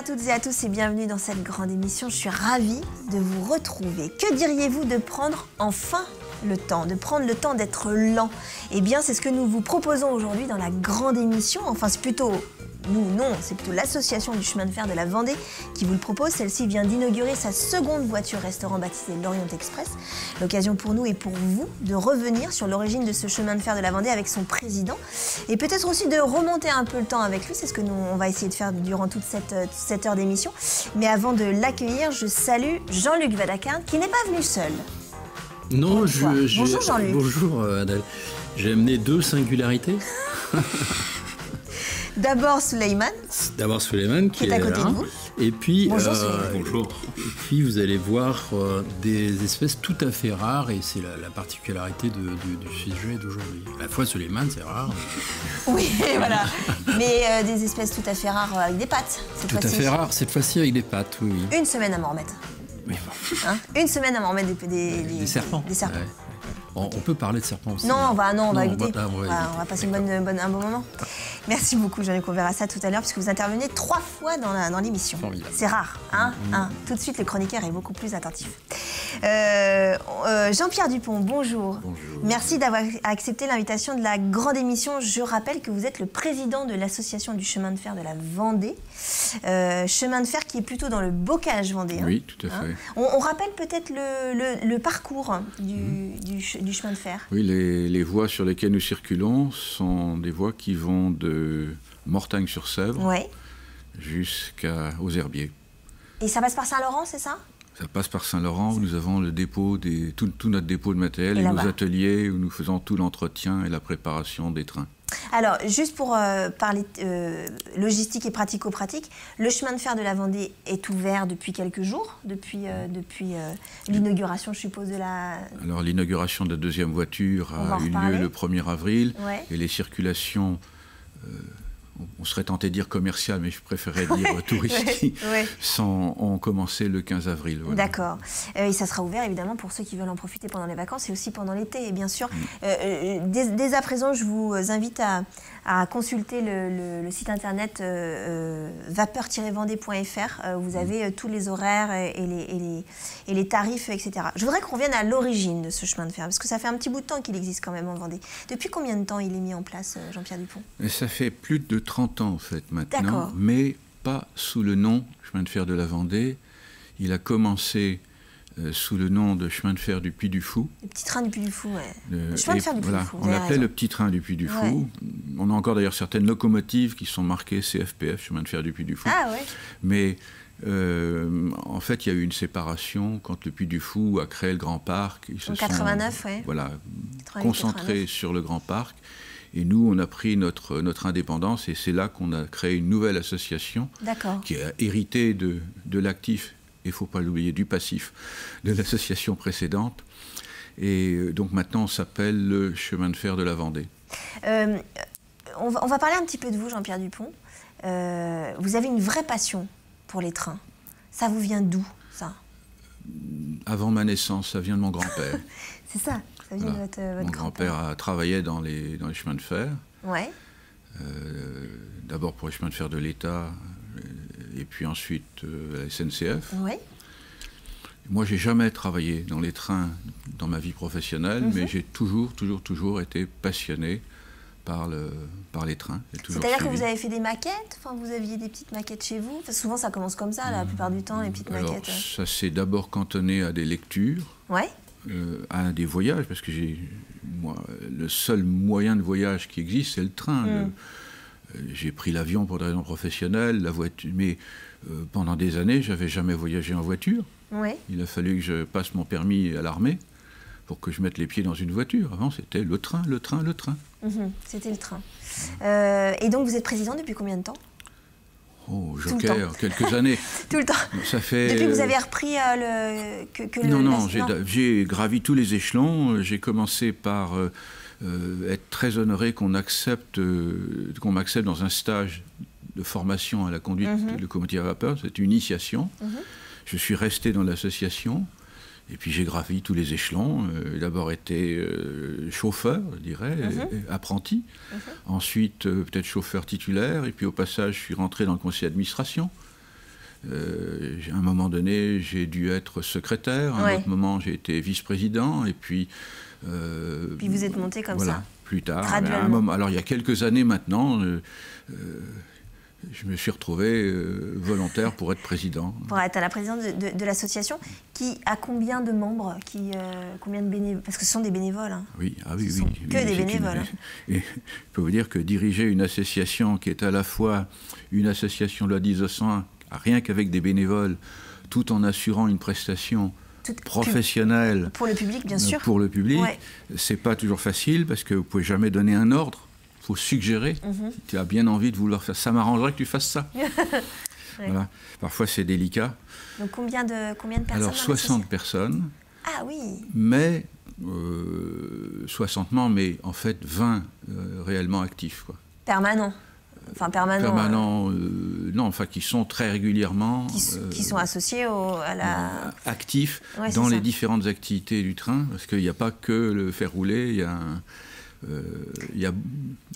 à toutes et à tous et bienvenue dans cette grande émission. Je suis ravie de vous retrouver. Que diriez-vous de prendre enfin le temps, d'être lent? Eh bien, c'est ce que nous vous proposons aujourd'hui dans la grande émission. Enfin, c'est plutôt c'est plutôt l'association du chemin de fer de la Vendée qui vous le propose. Celle-ci vient d'inaugurer sa seconde voiture-restaurant baptisée l'Orient Express. L'occasion pour nous et pour vous de revenir sur l'origine de ce chemin de fer de la Vendée avec son président et peut-être aussi de remonter un peu le temps avec lui. C'est ce que on va essayer de faire durant toute cette heure d'émission. Mais avant de l'accueillir, je salue Jean-Luc Vadacarne qui n'est pas venu seul. Non, bonjour Jean-Luc. Bonjour Adèle. J'ai amené deux singularités. D'abord Souleymane. Qui est à côté là. de vous. Et puis, bonjour. Et puis vous allez voir des espèces tout à fait rares et c'est la particularité du sujet d'aujourd'hui. À la fois Souleymane, c'est rare. Oui, voilà. Mais des espèces tout à fait rares avec des pattes. Tout à fait rare, cette fois-ci avec des pattes, oui. Une semaine à m'en remettre. Oui. Hein, une semaine à m'en remettre des serpents. Des serpents. Ouais. On peut parler de serpents aussi. Non, on va éviter. On va passer un bon moment. Merci beaucoup, Jean-Luc. On verra ça tout à l'heure, puisque vous intervenez 3 fois dans l'émission. C'est rare, hein, Tout de suite, le chroniqueur est beaucoup plus attentif. Jean-Pierre Dupont, bonjour. Bonjour. Merci d'avoir accepté l'invitation de la grande émission. Je rappelle que vous êtes le président de l'association du chemin de fer de la Vendée. Chemin de fer qui est plutôt dans le bocage vendéen. Oui, tout à fait. On rappelle peut-être le parcours du chemin de fer. Oui, les voies sur lesquelles nous circulons sont des voies qui vont de Mortagne-sur-Sèvre jusqu'aux Herbiers. Et ça passe par Saint-Laurent, c'est ça? Ça passe par Saint-Laurent où nous avons le dépôt tout notre dépôt de matériel et nos ateliers où nous faisons tout l'entretien et la préparation des trains. Alors, juste pour parler logistique et pratico-pratique, le chemin de fer de la Vendée est ouvert depuis quelques jours, depuis l'inauguration, je suppose, de la... Alors, l'inauguration de la deuxième voiture a eu lieu le 1er avril et les circulations... on serait tenté de dire commercial, mais je préférais dire touristique, ont commencé le 15 avril. Voilà. D'accord. Et ça sera ouvert, évidemment, pour ceux qui veulent en profiter pendant les vacances et aussi pendant l'été, et bien sûr. Dès à présent, je vous invite à consulter le site internet vapeur-vendée.fr. Vous avez tous les horaires et les tarifs, etc. Je voudrais qu'on revienne à l'origine de ce chemin de fer, parce que ça fait un petit bout de temps qu'il existe quand même en Vendée. Depuis combien de temps il est mis en place, Jean-Pierre Dupont? Et ça fait plus de 30 ans, en fait, maintenant, mais pas sous le nom chemin de fer de la Vendée. Il a commencé sous le nom de chemin de fer du Puy du Fou. Le petit train du Puy du Fou, Le chemin de fer du Puy du Fou. On l'appelait le petit train du Puy du Fou. On a encore d'ailleurs certaines locomotives qui sont marquées CFPF, chemin de fer du Puy du Fou. Ah ouais. Mais en fait, il y a eu une séparation quand le Puy du Fou a créé le Grand Parc. Ils se 89, sont concentrés sur le Grand Parc. Et nous, on a pris notre indépendance et c'est là qu'on a créé une nouvelle association qui a hérité de l'actif, et il ne faut pas l'oublier, du passif de l'association précédente. Et donc maintenant, on s'appelle le chemin de fer de la Vendée. On va parler un petit peu de vous, Jean-Pierre Dupont. Vous avez une vraie passion pour les trains. Ça vous vient d'où, ça? Avant ma naissance, ça vient de mon grand-père. C'est ça? Ça vient de votre mon grand-père a travaillé dans les chemins de fer. D'abord pour les chemins de fer de l'État, et puis ensuite à la SNCF. Moi, j'ai jamais travaillé dans les trains dans ma vie professionnelle, mais j'ai toujours été passionné par les trains. C'est-à-dire que vous avez fait des maquettes? Enfin, vous aviez des petites maquettes chez vous? Enfin, souvent, ça commence comme ça, la plupart du temps, les petites maquettes. Ça s'est d'abord cantonné à des lectures. À des voyages, parce que le seul moyen de voyage qui existe, c'est le train. J'ai pris l'avion pour des raisons professionnelles, la voiture, mais pendant des années, j'avais jamais voyagé en voiture. Il a fallu que je passe mon permis à l'armée pour que je mette les pieds dans une voiture. Avant, c'était le train. C'était le train. Et donc, vous êtes président depuis combien de temps? Oh, joker, quelques années. Tout le temps. Ça fait... Depuis que vous avez repris Non, j'ai gravi tous les échelons. J'ai commencé par être très honoré qu'on m'accepte dans un stage de formation à la conduite de locomotive à vapeur. C'est une initiation. Je suis resté dans l'association. Et puis j'ai gravi tous les échelons. J'ai d'abord été chauffeur, je dirais, apprenti. Ensuite, peut-être chauffeur titulaire. Et puis au passage, je suis rentré dans le conseil d'administration. À un moment donné, j'ai dû être secrétaire. À un autre moment, j'ai été vice-président. Et puis... puis vous êtes monté comme ça. Plus tard. À un moment, alors, il y a quelques années maintenant... je me suis retrouvé volontaire pour être président. Pour être à la présidence de l'association, qui a combien de membres, combien de bénévoles? Parce que ce sont des bénévoles. Hein. Oui, Que des bénévoles. Hein. Et je peux vous dire que diriger une association qui est à la fois une association loi 1901, rien qu'avec des bénévoles, tout en assurant une prestation professionnelle. Pour le public, bien sûr. Pour le public, c'est pas toujours facile parce que vous pouvez jamais donner un ordre. Il faut suggérer. Tu as bien envie de vouloir faire ça. m'arrangerait que tu fasses ça. Voilà. Parfois, c'est délicat. Donc, combien de personnes? Alors, 60 personnes. Ah oui. Mais, 60 membres, mais en fait, 20 réellement actifs. Quoi. Permanents. Enfin, permanents. Non, enfin, qui sont très régulièrement... Qui sont associés à la... actifs dans les différentes activités du train. Parce qu'il n'y a pas que le faire rouler, il y a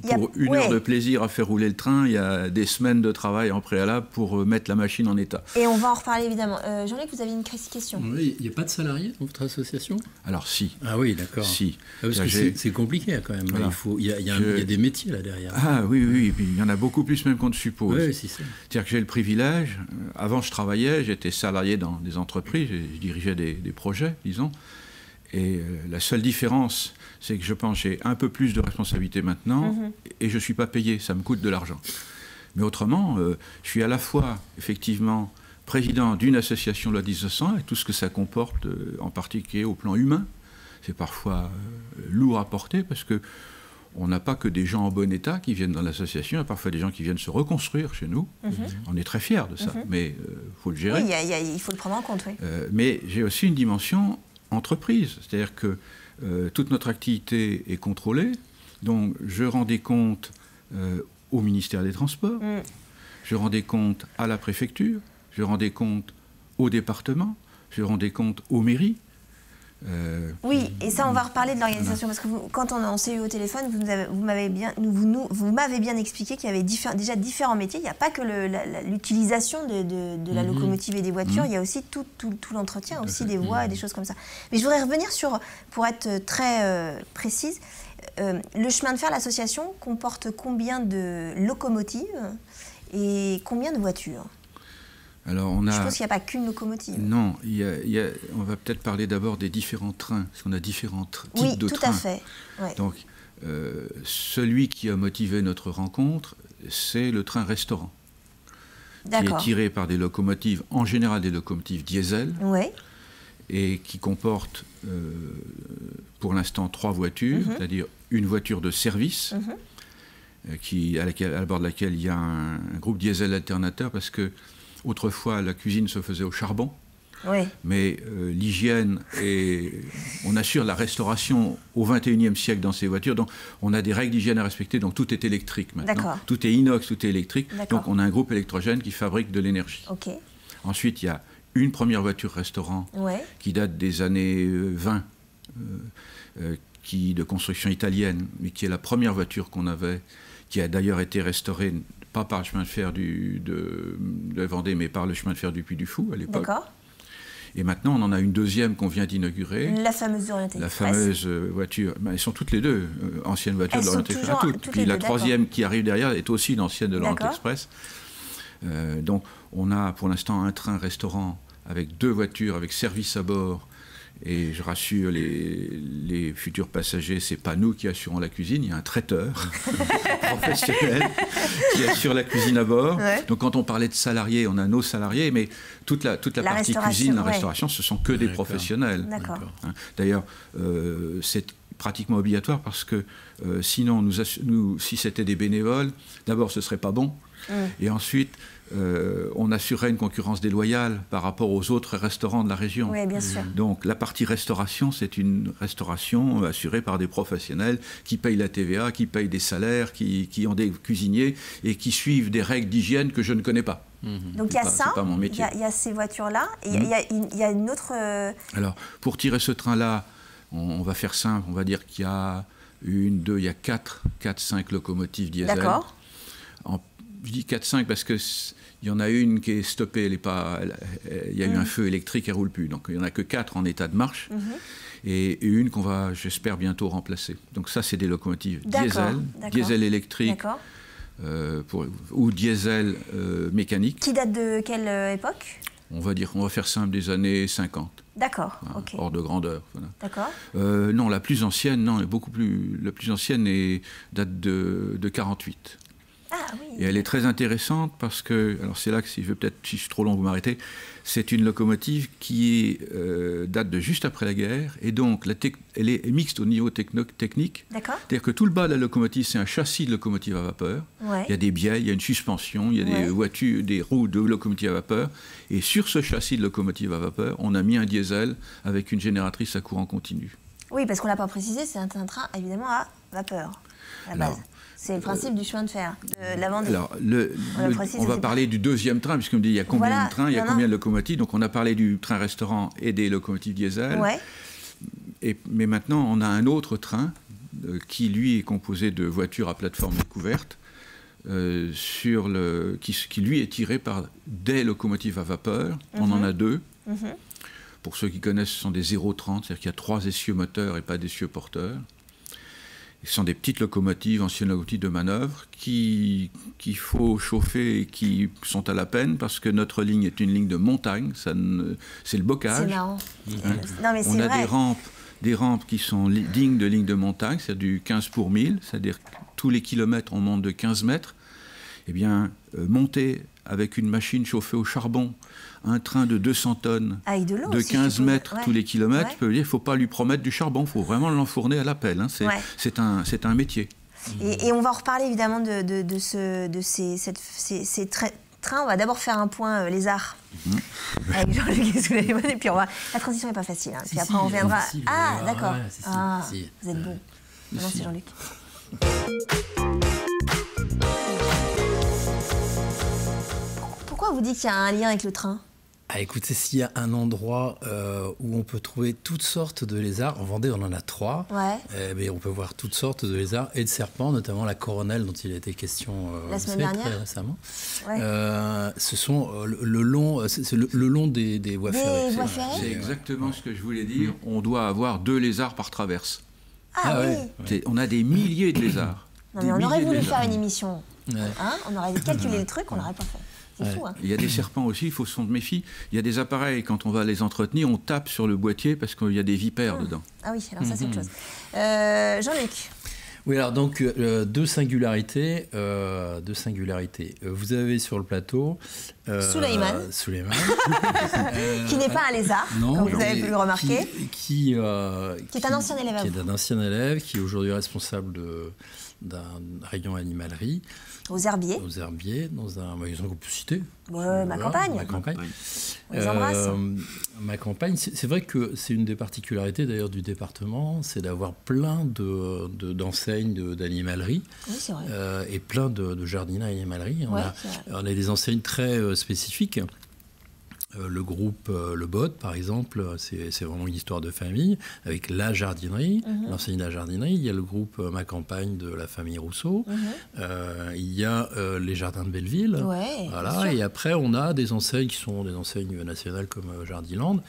pour une heure de plaisir à faire rouler le train, il y a des semaines de travail en préalable pour mettre la machine en état. Et on va en reparler évidemment. Jean-Luc, vous avez une question? Oui, il n'y a pas de salariés dans votre association? Alors si. Ah oui, d'accord. Si. Parce que c'est compliqué quand même. Voilà. Il y a des métiers là derrière. Ah oui, et puis il y en a beaucoup plus même qu'on ne suppose. Oui, c'est ça. C'est-à-dire que j'ai le privilège, avant je travaillais, j'étais salarié dans des entreprises, je dirigeais des projets, disons. Et la seule différence, c'est que je pense que j'ai un peu plus de responsabilité maintenant et je ne suis pas payé, ça me coûte de l'argent. Mais autrement, je suis à la fois, effectivement, président d'une association loi 1901 et tout ce que ça comporte, en particulier au plan humain. C'est parfois lourd à porter parce qu'on n'a pas que des gens en bon état qui viennent dans l'association, il y a parfois des gens qui viennent se reconstruire chez nous. On est très fiers de ça, mais il faut le gérer. Oui, il faut le prendre en compte, oui. Mais j'ai aussi une dimension entreprise, c'est-à-dire que toute notre activité est contrôlée, donc je rends des comptes au ministère des Transports, je rends des comptes à la préfecture, je rends des comptes au département, je rends des comptes aux mairies. Oui, et ça on va reparler de l'organisation, parce que quand on s'est eu au téléphone, vous m'avez bien expliqué qu'il y avait déjà différents métiers. Il n'y a pas que l'utilisation de la locomotive et des voitures, il y a aussi tout l'entretien aussi des voies et des choses comme ça. Mais je voudrais revenir sur, pour être très précise, le chemin de fer, l'association comporte combien de locomotives et combien de voitures? Alors je suppose qu'il n'y a pas qu'une locomotive. Non, on va peut-être parler d'abord des différents trains, parce qu'on a différents types de trains. Oui, tout à fait. Ouais. Donc, celui qui a motivé notre rencontre, c'est le train restaurant, qui est tiré par des locomotives, en général des locomotives diesel, et qui comporte pour l'instant 3 voitures, c'est-à-dire une voiture de service, à bord de laquelle il y a un groupe diesel alternateur, parce que autrefois, la cuisine se faisait au charbon, mais l'hygiène et on assure la restauration au XXIe siècle dans ces voitures. Donc, on a des règles d'hygiène à respecter. Donc, tout est électrique maintenant. Tout est inox, tout est électrique. Donc, on a un groupe électrogène qui fabrique de l'énergie. Ensuite, il y a une première voiture restaurant qui date des années 20, de construction italienne, mais qui est la première voiture qu'on avait, qui a d'ailleurs été restaurée pas par le chemin de fer de Vendée, mais par le chemin de fer du Puy du Fou à l'époque. Et maintenant, on en a une deuxième qu'on vient d'inaugurer. La fameuse Orient Express. La fameuse voiture. Elles sont toutes les deux anciennes voitures de l'Orient Express. Puis la troisième qui arrive derrière est aussi une ancienne de l'Orient Express. Donc, on a pour l'instant un train-restaurant avec 2 voitures, avec service à bord. Et je rassure les futurs passagers, c'est pas nous qui assurons la cuisine, il y a un traiteur professionnel qui assure la cuisine à bord. Donc quand on parlait de salariés, on a nos salariés, mais toute la partie cuisine, la restauration, ce sont que des professionnels. D'ailleurs, c'est pratiquement obligatoire parce que sinon, si c'était des bénévoles, d'abord ce serait pas bon, et ensuite on assurerait une concurrence déloyale par rapport aux autres restaurants de la région. Oui, bien sûr. Donc la partie restauration, c'est une restauration assurée par des professionnels qui payent la TVA, qui payent des salaires, qui ont des cuisiniers et qui suivent des règles d'hygiène que je ne connais pas. Donc il y a ça, il y a ces voitures-là, et il y a une autre... Alors, pour tirer ce train-là, on va faire simple, on va dire qu'il y a 4, 5 locomotives diesel. je dis 4-5 parce qu'il y en a une qui est stoppée, il y a eu un feu électrique, elle ne roule plus. Donc il n'y en a que 4 en état de marche. Et une qu'on va, j'espère, bientôt remplacer. Donc ça, c'est des locomotives diesel électrique ou diesel mécanique. Qui date de quelle époque ? On va faire simple, des années 50. D'accord, ok. Hors de grandeur. Voilà. D'accord. Non, la plus ancienne, la plus ancienne date de 48. Ah oui. Et elle est très intéressante parce que, alors c'est là que si je suis trop long, vous m'arrêtez, c'est une locomotive qui date de juste après la guerre, et donc elle est mixte au niveau technique. D'accord. C'est-à-dire que tout le bas de la locomotive, c'est un châssis de locomotive à vapeur. Ouais. Il y a des bielles, il y a une suspension, il y a des voitures, des roues de locomotive à vapeur. Et sur ce châssis de locomotive à vapeur, on a mis un diesel avec une génératrice à courant continu. Oui, parce qu'on ne l'a pas précisé, c'est un train évidemment à vapeur, à la base. C'est le principe du chemin de fer, de la Vendée. Alors, on va parler du deuxième train, puisqu'on me dit il y a combien de trains, il y a combien de locomotives. Donc on a parlé du train-restaurant et des locomotives diesel. Ouais. Mais maintenant, on a un autre train qui, lui, est composé de voitures à plateforme découverte, qui, lui, est tiré par des locomotives à vapeur. On en a 2. Pour ceux qui connaissent, ce sont des 0,30, c'est-à-dire qu'il y a 3 essieux moteurs et pas d'essieux porteurs. Ce sont des petites locomotives, anciennes locomotives de manœuvre, qu'il faut chauffer et qui sont à la peine parce que notre ligne est une ligne de montagne, c'est le bocage. C'est marrant. Non, mais on a des rampes qui sont dignes de lignes de montagne, c'est du 15 pour 1000, c'est-à-dire que tous les kilomètres on monte de 15 mètres. Eh bien, monter avec une machine chauffée au charbon, un train de 200 tonnes, de 15 mètres tous les kilomètres, je peux dire, il ne faut pas lui promettre du charbon, il faut vraiment l'enfourner à la pelle. Hein. C'est un métier. Et on va en reparler évidemment de ces trains. On va d'abord faire un point lézard avec Jean-Luc Souleymane, et puis la transition n'est pas facile. Hein. Puis après on reviendra. D'accord. Vous êtes bon. Merci Jean-Luc. Pourquoi vous dites qu'il y a un lien avec le train ? Écoutez, s'il y a un endroit où on peut trouver toutes sortes de lézards, en Vendée on en a 3, mais on peut voir toutes sortes de lézards et de serpents, notamment la coronelle dont il a été question la semaine dernière, très récemment. Ce sont le long des voies ferrées. C'est exactement ce que je voulais dire. On doit avoir 2 lézards par traverse. Oui. On a des milliers de lézards. Non, mais on aurait voulu faire une émission. On aurait calculé le truc, on n'aurait pas fait. C'est fou, hein. Il y a des serpents aussi, il faut s'en méfier. Il y a des appareils, quand on va les entretenir, on tape sur le boîtier parce qu'il y a des vipères dedans. Ah oui, alors ça c'est autre chose. Jean-Luc. Oui, alors donc deux singularités. Vous avez sur le plateau Souleymane. Qui n'est pas un lézard, comme vous avez pu le remarquer. Qui est un ancien élève. Qui est un ancien élève, qui est aujourd'hui responsable d'un rayon animalerie. Aux Herbiers. Aux Herbiers, dans un magasin qu'on peut citer. Ma campagne. On les embrasse. Ma campagne, c'est vrai que c'est une des particularités d'ailleurs du département, c'est d'avoir plein d'enseignes d'animalerie. Oui, c'est vrai. Et plein de jardinats et animalerie. On a des enseignes très spécifiques. Le groupe Le Bot, par exemple, c'est vraiment une histoire de famille, avec la jardinerie, l'enseigne de la jardinerie. Il y a le groupe Ma Campagne de la famille Rousseau. Il y a les jardins de Belleville. Voilà. Et après, on a des enseignes qui sont des enseignes nationales comme Jardiland.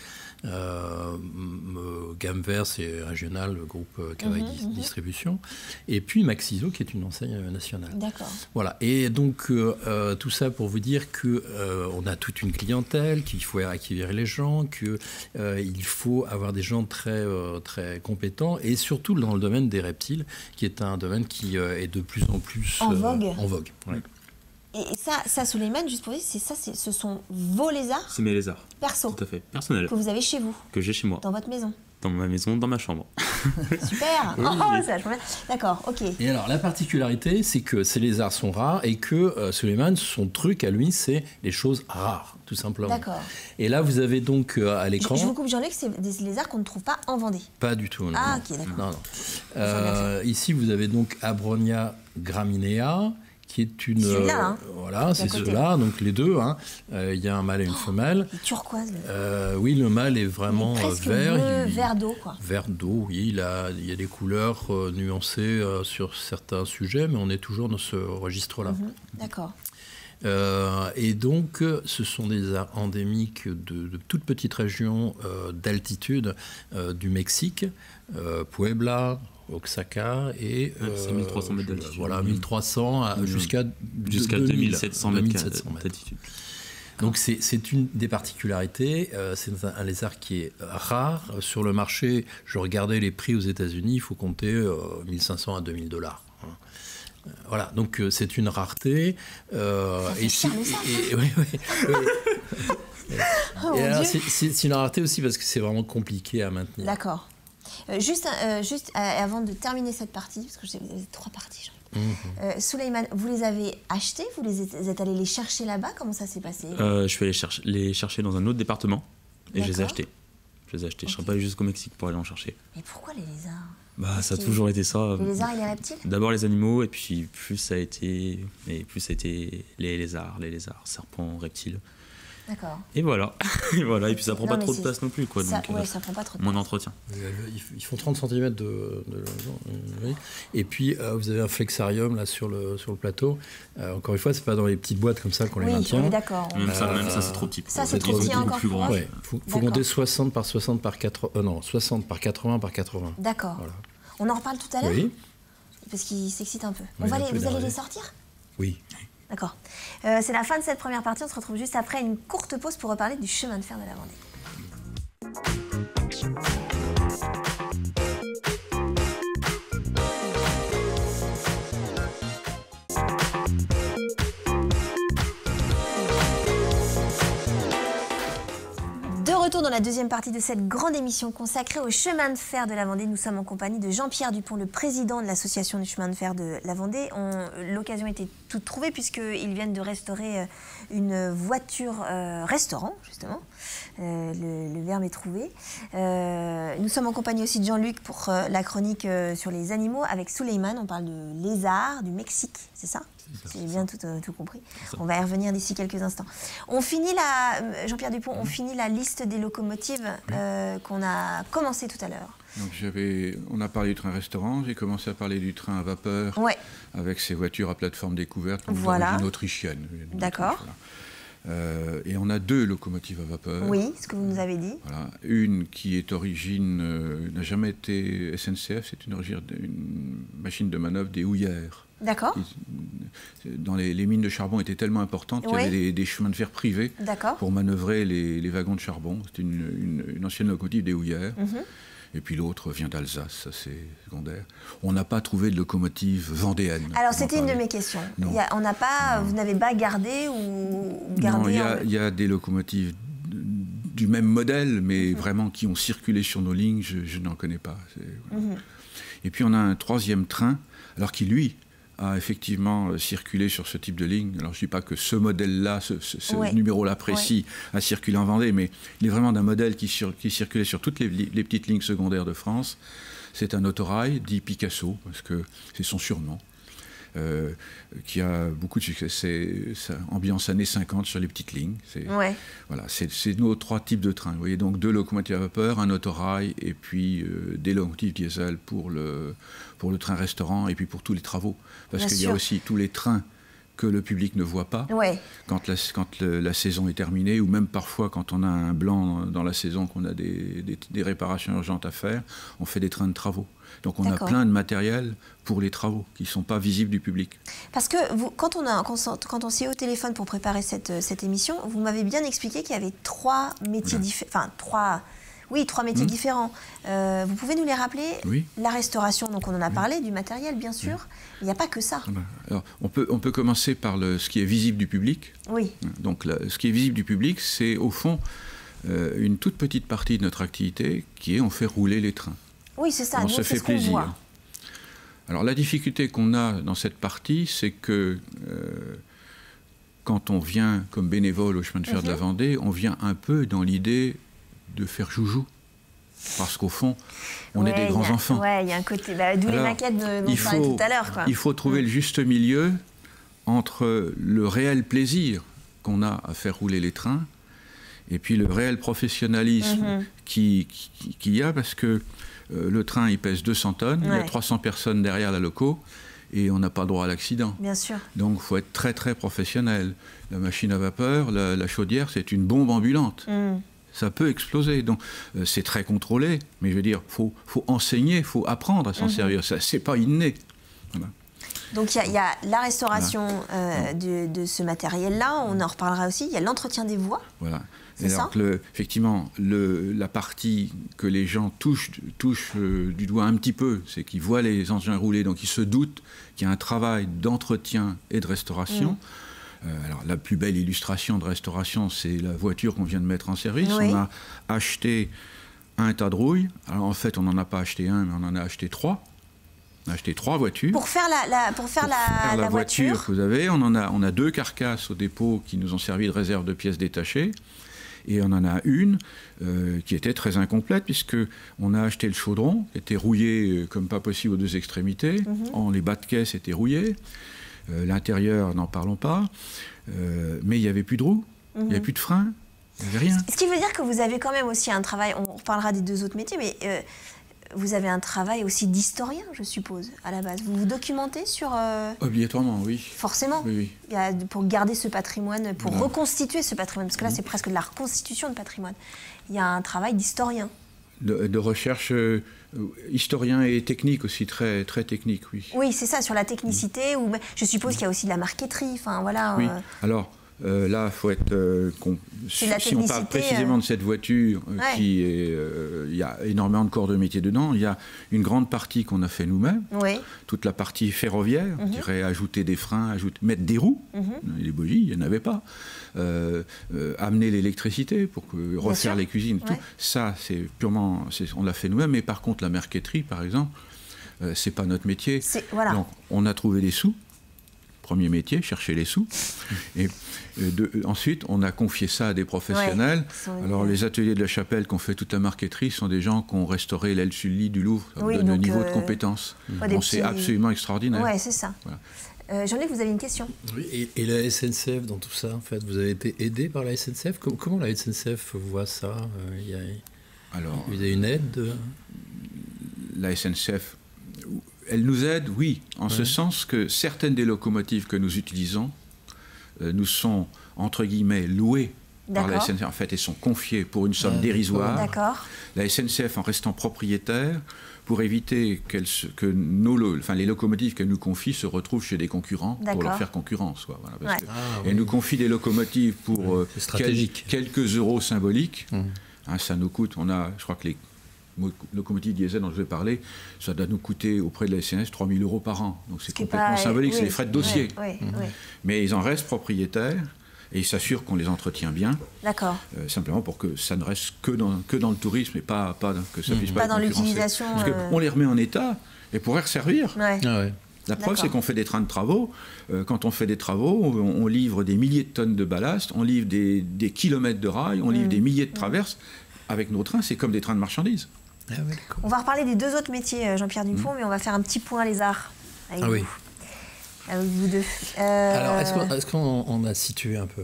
Gamme Vert, c'est régional, le groupe Cavaille Distribution. Et puis Maxiso, qui est une enseigne nationale. D'accord. Voilà. Et donc, tout ça pour vous dire qu'on a toute une clientèle, qu'il faut acquérir les gens, qu'il faut avoir des gens très, très compétents, et surtout dans le domaine des reptiles, qui est un domaine qui est de plus en plus en vogue. Ouais. Et ça, Souleymane, juste pour dire, ce sont vos lézards ? C'est mes lézards. Perso. Tout à fait, personnel. Que vous avez chez vous ? Que j'ai chez moi. Dans votre maison ? Dans ma maison, dans ma chambre. Super. Ça, d'accord, ok. Et alors, la particularité, c'est que ces lézards sont rares et que Souleymane, son truc à lui, c'est les choses rares, tout simplement. D'accord. Et là, vous avez donc à l'écran... Je vous coupe, Jean-Luc, c'est des lézards qu'on ne trouve pas en Vendée. Pas du tout. Non. Ah, ok, d'accord. Non. Ici, vous avez donc Abronia graminea, qui est une... Celui-là, voilà, c'est ceux-là, donc les deux. Il y a un mâle et une femelle. Il est turquoise. Oui, le mâle est vraiment vert. Vert d'eau, quoi. Vert d'eau, oui. Il y a des couleurs nuancées sur certains sujets, mais on est toujours dans ce registre-là. D'accord. Et donc, ce sont des arts endémiques de toutes petites régions d'altitude du Mexique, Puebla, Oaxaca et... c'est 1300 mètres d'altitude. Voilà, 1300 jusqu'à 2700 mètres d'altitude. Donc c'est une des particularités, c'est un lézard qui est rare. Sur le marché, je regardais les prix aux États-Unis, il faut compter 1500 à 2000 $. Voilà, donc c'est une rareté. C'est une rareté aussi parce que c'est vraiment compliqué à maintenir. D'accord. Juste avant de terminer cette partie, parce que vous avez 3 parties, Souleymane, vous les avez achetés? Vous êtes allé les chercher là-bas? Comment ça s'est passé? Je suis allé les chercher dans un autre département et je les ai achetés. Je ne serais pas allé jusqu'au Mexique pour aller en chercher. Mais pourquoi les lézards? Ça a toujours été ça. Les lézards et les reptiles? D'abord les animaux, et puis plus ça a été les lézards, serpents, reptiles. D'accord. Et voilà. Et puis ça prend pas trop de place non plus, quoi. Ça prend pas trop de place. Moins d'entretien. Ils font 30 cm de et puis vous avez un flexarium là sur le plateau. Encore une fois, c'est pas dans les petites boîtes comme ça qu'on les maintient. Oui, d'accord. Même ça c'est trop petit. Ça c'est trop petit encore plus grand. Ouais. Faut compter 60 par 60 par 80 60 par 80 par 80. D'accord. Voilà. On en reparle tout à l'heure. Oui. Parce qu'il s'excite un peu. Oui, vous allez les sortir? Oui. D'accord. C'est la fin de cette première partie. On se retrouve juste après une courte pause pour reparler du chemin de fer de la Vendée. De retour dans la deuxième partie de cette grande émission consacrée au chemin de fer de la Vendée. Nous sommes en compagnie de Jean-Pierre Dupont, le président de l'association du chemin de fer de la Vendée. L'occasion était toute trouvée puisqu'ils viennent de restaurer une voiture restaurant, justement. Le verbe est trouvé. Nous sommes en compagnie aussi de Jean-Luc pour la chronique sur les animaux. Avec Souleymane, on parle de lézards du Mexique, c'est ça? J'ai bien tout compris. On va y revenir d'ici quelques instants. On finit Jean-Pierre Dupont, on finit la liste des locomotives qu'on a commencé tout à l'heure. Donc on a parlé du train-restaurant, j'ai commencé à parler du train à vapeur avec ses voitures à plateforme découverte, d'origine autrichienne. D'accord. Et on a 2 locomotives à vapeur. Oui, ce que vous nous avez dit. Voilà. Une qui est origine, n'a jamais été SNCF, c'est une machine de manœuvre des houillères. D'accord. Les mines de charbon étaient tellement importantes qu'il y avait des chemins de fer privés pour manœuvrer les wagons de charbon. C'est une ancienne locomotive des houillères. Et puis l'autre vient d'Alsace, ça c'est secondaire. On n'a pas trouvé de locomotive vendéenne. Alors c'était une de mes questions. Vous n'avez pas gardé ou gardé? Non, il y a des locomotives du même modèle, mais vraiment qui ont circulé sur nos lignes, je n'en connais pas. Et puis on a un 3e train, alors qui lui a effectivement circulé sur ce type de ligne. Alors je ne dis pas que ce modèle-là, ce numéro-là précis a circulé en Vendée, mais il est vraiment d'un modèle qui circulait sur toutes les petites lignes secondaires de France. C'est un autorail dit Picasso, parce que c'est son surnom, qui a beaucoup de succès. C'est ambiance années 50 sur les petites lignes. Voilà, c'est nos 3 types de trains. Vous voyez, donc 2 locomotives à vapeur, un autorail, et puis des locomotives diesel pour le train-restaurant, et puis pour tous les travaux. Parce qu'il y a aussi tous les trains que le public ne voit pas quand la saison est terminée, ou même parfois quand on a un blanc dans la saison, qu'on a des réparations urgentes à faire, on fait des trains de travaux. Donc on a plein de matériel pour les travaux qui ne sont pas visibles du public. Parce que quand on s'est au téléphone pour préparer cette émission, vous m'avez bien expliqué qu'il y avait 3 métiers différents, enfin 3 métiers différents. Vous pouvez nous les rappeler? La restauration, donc on en a parlé, du matériel bien sûr. Il n'y a pas que ça. Alors, on peut commencer par ce qui est visible du public. Oui. Donc ce qui est visible du public, c'est au fond une toute petite partie de notre activité qui est on fait rouler les trains. Oui, c'est ça. On se fait plaisir. Alors la difficulté qu'on a dans cette partie, c'est que quand on vient comme bénévole au chemin de fer de la Vendée, on vient un peu dans l'idée de faire joujou. Parce qu'au fond, on est des grands enfants. Oui, il y a un côté... d'où les maquettes dont on parlait tout à l'heure. Il faut trouver le juste milieu entre le réel plaisir qu'on a à faire rouler les trains et puis le réel professionnalisme qu'il y a, parce que le train, il pèse 200 tonnes, il y a 300 personnes derrière la loco, et on n'a pas le droit à l'accident. Bien sûr. Donc il faut être très très professionnel. La machine à vapeur, la chaudière, c'est une bombe ambulante. Ça peut exploser. Donc c'est très contrôlé, mais je veux dire, faut enseigner, faut apprendre à s'en servir. Ça, c'est pas inné. Voilà. Donc il y a la restauration de ce matériel-là, on en reparlera aussi. Il y a l'entretien des voies. Voilà. C'est ça. Effectivement, la partie que les gens touchent du doigt un petit peu, c'est qu'ils voient les engins rouler, donc ils se doutent qu'il y a un travail d'entretien et de restauration. Alors, la plus belle illustration de restauration, c'est la voiture qu'on vient de mettre en service. Oui. On a acheté un tas de rouille. Alors, en fait, on n'en a pas acheté un, mais on en a acheté 3. On a acheté 3 voitures. Pour faire la voiture que vous avez, on a 2 carcasses au dépôt qui nous ont servi de réserve de pièces détachées. Et on en a une qui était très incomplète, puisqu'on a acheté le chaudron, qui était rouillé comme pas possible aux 2 extrémités. Les bas de caisse étaient rouillés. L'intérieur, n'en parlons pas. Mais il n'y avait plus de roues, il n'y avait plus de frein, il n'y avait rien. Ce qui veut dire que vous avez quand même aussi un travail, on reparlera des 2 autres métiers, mais vous avez un travail aussi d'historien, je suppose, à la base. Vous vous documentez sur... Obligatoirement, oui. Forcément. Oui. Pour garder ce patrimoine, pour reconstituer ce patrimoine, parce que là, c'est presque de la reconstitution de patrimoine. Il y a un travail d'historien. De recherche historien et technique aussi, très, très technique, oui. Oui, c'est ça, sur la technicité. Ou je suppose qu'il y a aussi de la marqueterie. Enfin, voilà, oui, alors... là, il faut être... si on parle précisément de cette voiture, il y a énormément de corps de métier dedans. Il y a une grande partie qu'on a fait nous-mêmes. Oui. Toute la partie ferroviaire, je dirais ajouter des freins, mettre des roues. Les bogies, il n'y en avait pas. Amener l'électricité pour refaire les cuisines. Tout. Ça, c'est purement... on l'a fait nous-mêmes. Mais par contre, la marqueterie, par exemple, c'est pas notre métier. Voilà. Donc, on a trouvé des sous. Premier métier, chercher les sous. Et ensuite, on a confié ça à des professionnels. Alors, les ateliers de la Chapelle qui ont fait toute la marqueterie sont des gens qui ont restauré l'aile Sully du Louvre. Ça donne un niveau de compétence. C'est absolument extraordinaire. Oui, c'est ça. Voilà. Jean-Luc, vous avez une question? Oui, et la SNCF dans tout ça, en fait, vous avez été aidé par la SNCF? Comment la SNCF voit ça? Vous avez une aide La SNCF... Elle nous aide, oui, en ce sens que certaines des locomotives que nous utilisons nous sont, entre guillemets, louées par la SNCF. En fait, elles sont confiées pour une somme dérisoire. La SNCF en restant propriétaire pour éviter que les locomotives qu'elle nous confie se retrouvent chez des concurrents pour leur faire concurrence. Voilà, elle nous confie des locomotives pour quelques euros symboliques. Ça nous coûte, je crois que les locomotive diesel dont je vais parler, ça doit nous coûter auprès de la SNCF 3 000 € par an. Donc c'est complètement symbolique, c'est les frais de dossier. Mais ils en restent propriétaires et ils s'assurent qu'on les entretient bien. D'accord. Simplement pour que ça ne reste que dans le tourisme et pas que ça puisse pas être dans l'utilisation. Parce qu'on les remet en état et pourrait resservir. La preuve, c'est qu'on fait des trains de travaux. Quand on fait des travaux, on livre des milliers de tonnes de ballast, on livre des kilomètres de rails, on livre des milliers de traverses. Avec nos trains, c'est comme des trains de marchandises. On va reparler des 2 autres métiers, Jean-Pierre Dupont, mais on va faire un petit point les arts avec vous. Avec vous 2. Alors, est-ce qu'on a situé un peu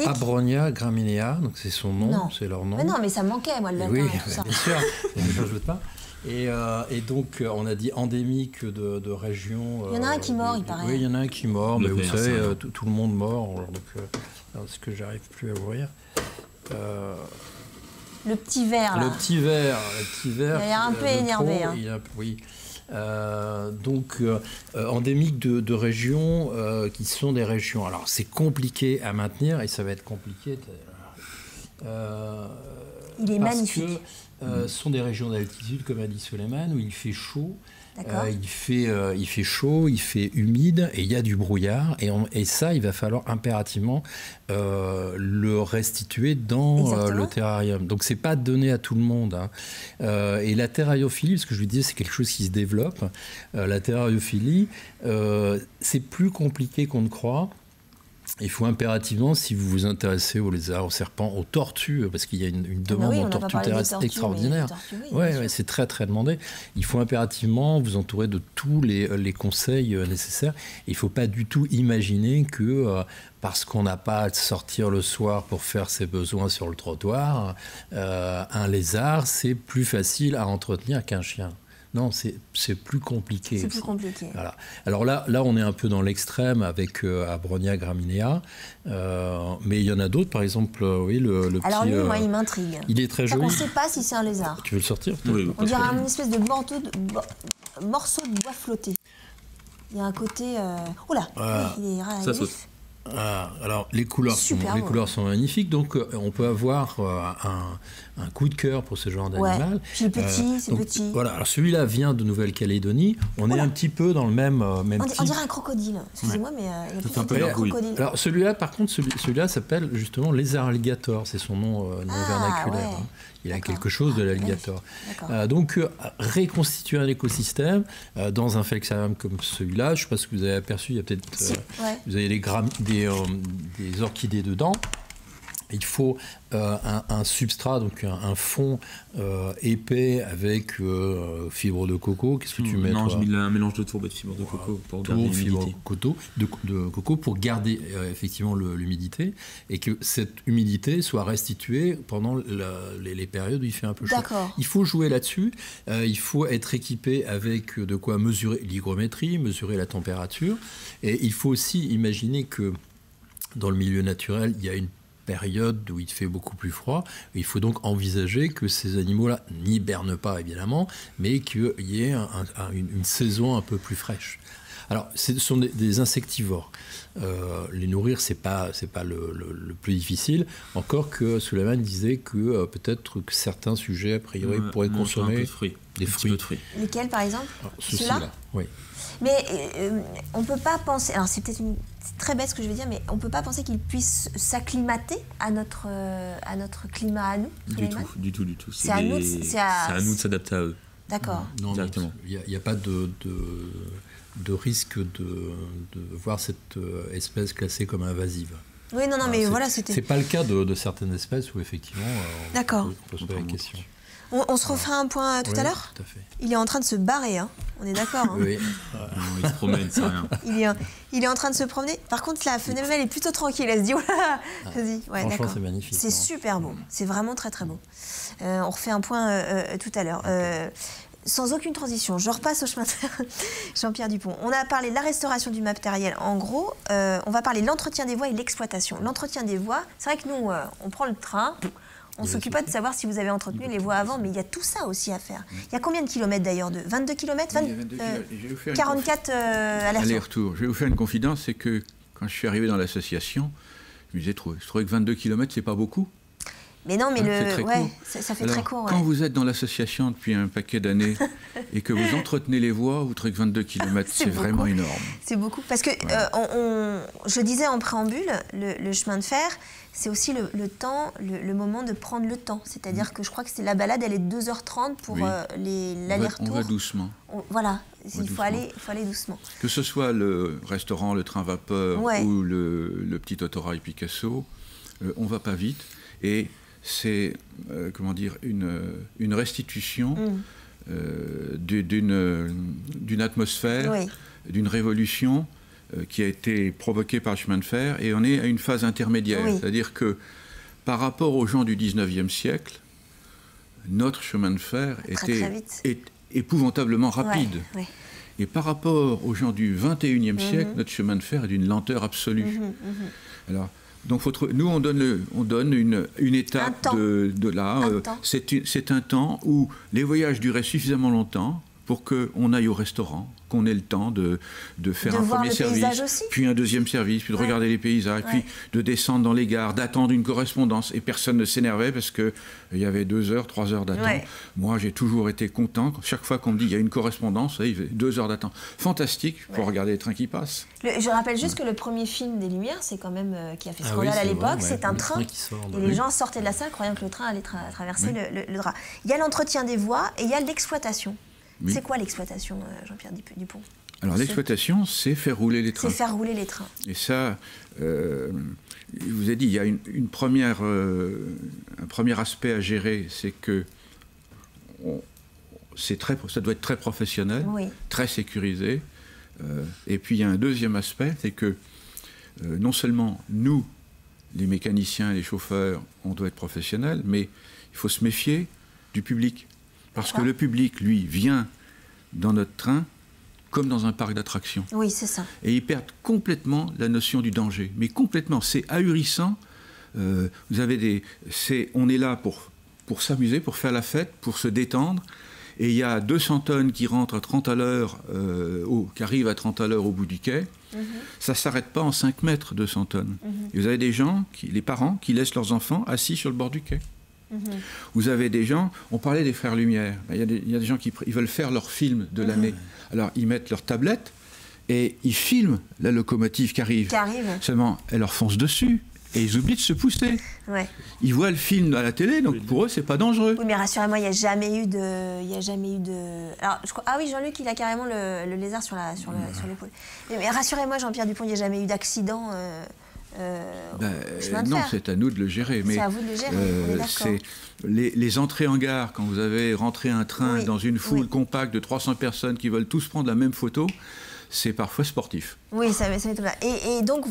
Abronia Graminéa, donc c'est son nom, c'est leur nom. Mais non, mais ça manquait, moi, le latin. Oui, bien sûr, je ne doute pas. Et donc, on a dit endémique de région. Il y en a un qui mord, il paraît. Oui, il y en a un qui mord, mais vous savez, tout le monde mord. Donc, est-ce que j'arrive plus à ouvrir le petit verre, là. Le petit verre. Il a l'air un peu énervé. Oui. Donc, endémique de régions qui sont des régions. Alors, c'est compliqué à maintenir et ça va être compliqué. Il est magnifique. Parce que ce sont des régions d'altitude, comme a dit Suleiman, où il fait chaud. Il fait chaud, il fait humide et il y a du brouillard. Et ça, il va falloir impérativement le restituer dans le terrarium. Donc, c'est pas donné à tout le monde. Et la terrariophilie, parce que je lui disais, c'est quelque chose qui se développe. La terrariophilie, c'est plus compliqué qu'on ne croit. Il faut impérativement, si vous vous intéressez aux lézards, aux serpents, aux tortues, parce qu'il y a une demande en tortues terrestres extraordinaire. C'est très très demandé. Il faut impérativement vous entourer de tous les conseils nécessaires. Il ne faut pas du tout imaginer que parce qu'on n'a pas à sortir le soir pour faire ses besoins sur le trottoir, un lézard, c'est plus facile à entretenir qu'un chien. Non, c'est plus compliqué. C'est plus compliqué. Voilà. Alors là, on est un peu dans l'extrême avec Abronia graminea, mais il y en a d'autres, par exemple, oui, le petit... Alors lui, moi, il m'intrigue. Il est très joli. On ne sait pas si c'est un lézard. Tu veux le sortir? Oui. On dirait une espèce de morceau de bois flotté. Il y a un côté... Oh là, il est ça saute. Alors les couleurs sont magnifiques, donc on peut avoir un coup de cœur pour ce genre d'animal. Ouais. Puis c'est petit. Voilà, alors celui-là vient de Nouvelle-Calédonie. On est un petit peu dans le même type. On dirait un crocodile. Excusez-moi, mais il y a plus un crocodile. Alors celui-là, par contre, celui-là s'appelle justement lézard alligator. C'est son nom vernaculaire. Ouais. Hein. Il a quelque chose de l'alligator. Donc, reconstituer un écosystème dans un phalanxarium comme celui-là, je ne sais pas si vous avez aperçu, il y a peut-être... Vous avez des orchidées dedans. Il faut un substrat, donc un fond épais avec fibre de coco. Qu'est-ce que tu mets? Non, j'ai mis un mélange de tourbe et de fibre de coco pour garder l'humidité. De coco pour garder effectivement l'humidité et que cette humidité soit restituée pendant les périodes où il fait un peu chaud. Il faut jouer là-dessus. Il faut être équipé avec de quoi mesurer l'hygrométrie, mesurer la température. Et il faut aussi imaginer que dans le milieu naturel, il y a une période où il fait beaucoup plus froid. Il faut donc envisager que ces animaux-là n'hibernent pas, évidemment, mais qu'il y ait une saison un peu plus fraîche. Alors, ce sont des insectivores. Les nourrir, c'est pas le plus difficile. Encore que Suleiman disait que peut-être que certains sujets, a priori, pourraient consommer des fruits. Lesquels, par exemple? Ceux-là, oui. Mais on ne peut pas penser... Alors, c'est peut-être très bête ce que je vais dire, mais on ne peut pas penser qu'ils puissent s'acclimater à notre climat à nous, Du tout. C'est à nous de s'adapter à eux. D'accord. Non, directement. Il n'y a pas de risque de voir cette espèce classée comme invasive. Oui, non, mais voilà, c'était... C'est pas le cas de certaines espèces où, effectivement, on peut se poser la question. On se refera un point tout à l'heure? Tout à fait. Il est en train de se barrer, hein. On est d'accord, hein. Oui. Il se promène, c'est rien. Il est en train de se promener. Par contre, la femelle est plutôt tranquille. Elle se dit, voilà, vas-y. Ouais, franchement, d'accord. c'est magnifique. C'est super beau. C'est vraiment très, très beau. On refait un point tout à l'heure. Sans aucune transition, je repasse au chemin de fer. Jean-Pierre Dupont. On a parlé de la restauration du matériel. En gros, on va parler de l'entretien des voies et l'exploitation. L'entretien des voies, c'est vrai que nous, on prend le train. On ne s'occupe pas de savoir si vous avez entretenu les voies avant, mais il y a tout ça aussi à faire. Il y a combien de kilomètres d'ailleurs? 22 kilomètres 44 allers-retour. Je vais vous faire une confidence, c'est que quand je suis arrivé dans l'association, je me trouvais que 22 kilomètres, c'est pas beaucoup. Mais non, mais ça fait très court. Quand vous êtes dans l'association depuis un paquet d'années et que vous entretenez les voies, vous trouvez que 22 km, c'est vraiment énorme. C'est beaucoup. Parce que, je disais en préambule, le chemin de fer, c'est aussi le temps, le moment de prendre le temps. C'est-à-dire que je crois que la balade, elle est 2h30 pour l'aller-retour. On va doucement. Voilà, il faut aller doucement. Que ce soit le restaurant, le train vapeur ou le petit autorail Picasso, on ne va pas vite. Et c'est une restitution d'une atmosphère, d'une révolution qui a été provoquée par le chemin de fer, et on est à une phase intermédiaire. C'est-à-dire que par rapport aux gens du 19e siècle, notre chemin de fer est épouvantablement rapide. Et par rapport aux gens du 21e siècle, notre chemin de fer est d'une lenteur absolue. Alors, donc, nous, on donne une étape de là. C'est un temps où les voyages duraient suffisamment longtemps pour qu'on aille au restaurant, qu'on ait le temps de faire un premier service, puis un deuxième service, puis de regarder les paysages, puis de descendre dans les gares, d'attendre une correspondance. Et personne ne s'énervait parce qu'il y avait 2 heures, 3 heures d'attente. Moi, j'ai toujours été content. Chaque fois qu'on me dit il y a une correspondance, il y a 2 heures d'attente. Fantastique pour regarder les trains qui passent. Je rappelle juste que le premier film des Lumières, c'est quand même qui a fait scandale à l'époque. C'est un train. Et les gens sortaient de la salle croyant que le train allait traverser le drap. Il y a l'entretien des voies et il y a l'exploitation. C'est quoi l'exploitation, Jean-Pierre Dupont? Alors l'exploitation, c'est faire rouler les trains. C'est faire rouler les trains. Et ça, je vous ai dit, il y a un premier aspect à gérer, c'est que ça doit être très professionnel, très sécurisé. Et puis il y a un deuxième aspect, c'est que non seulement nous, les mécaniciens, les chauffeurs, on doit être professionnels, mais il faut se méfier du public. Parce que le public, lui, vient dans notre train comme dans un parc d'attractions. Oui, c'est ça. Et ils perdent complètement la notion du danger. Mais complètement, c'est ahurissant. Vous avez on est là pour s'amuser, pour faire la fête, pour se détendre. Et il y a 200 tonnes qui rentrent à 30 à l'heure, qui arrivent à 30 à l'heure au bout du quai. Ça ne s'arrête pas en 5 mètres, 200 tonnes. Et vous avez des gens, les parents, qui laissent leurs enfants assis sur le bord du quai. Vous avez des gens, on parlait des Frères Lumière, il y a des gens qui veulent faire leur film de l'année. Alors ils mettent leur tablette et ils filment la locomotive qui arrive. Seulement, elle leur fonce dessus et ils oublient de se pousser. Ouais. Ils voient le film à la télé, donc pour eux, c'est pas dangereux. Oui, mais rassurez-moi, il n'y a jamais eu de... Alors, ah oui, Jean-Luc, il a carrément le lézard sur l'épaule. Mais rassurez-moi, Jean-Pierre Dupont, il n'y a jamais eu d'accident chemin de non, fer. c'est à nous de le gérer. C'est à vous de le gérer, on est d'accord. Les entrées en gare, quand vous avez rentré un train dans une foule compacte de 300 personnes qui veulent tous prendre la même photo, c'est parfois sportif. Oui, ça m'étonne pas. Et donc,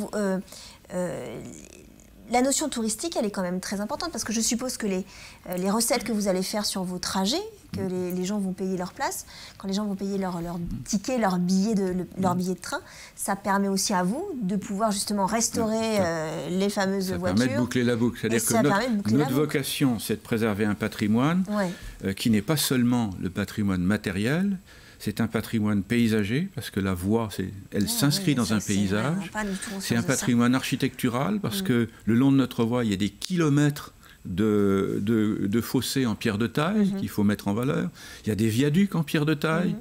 la notion touristique, elle est quand même très importante parce que je suppose que les recettes que vous allez faire sur vos trajets, que les gens vont payer leur place, quand les gens vont payer leur ticket, leur billet de train, ça permet aussi à vous de pouvoir justement restaurer les fameuses voitures. Ça permet de boucler la boucle. C'est-à-dire que notre vocation, c'est de préserver un patrimoine qui n'est pas seulement le patrimoine matériel. C'est un patrimoine paysager, parce que la voie, elle s'inscrit dans un paysage. C'est un patrimoine architectural, parce que le long de notre voie, il y a des kilomètres de fossés en pierre de taille qu'il faut mettre en valeur. Il y a des viaducs en pierre de taille.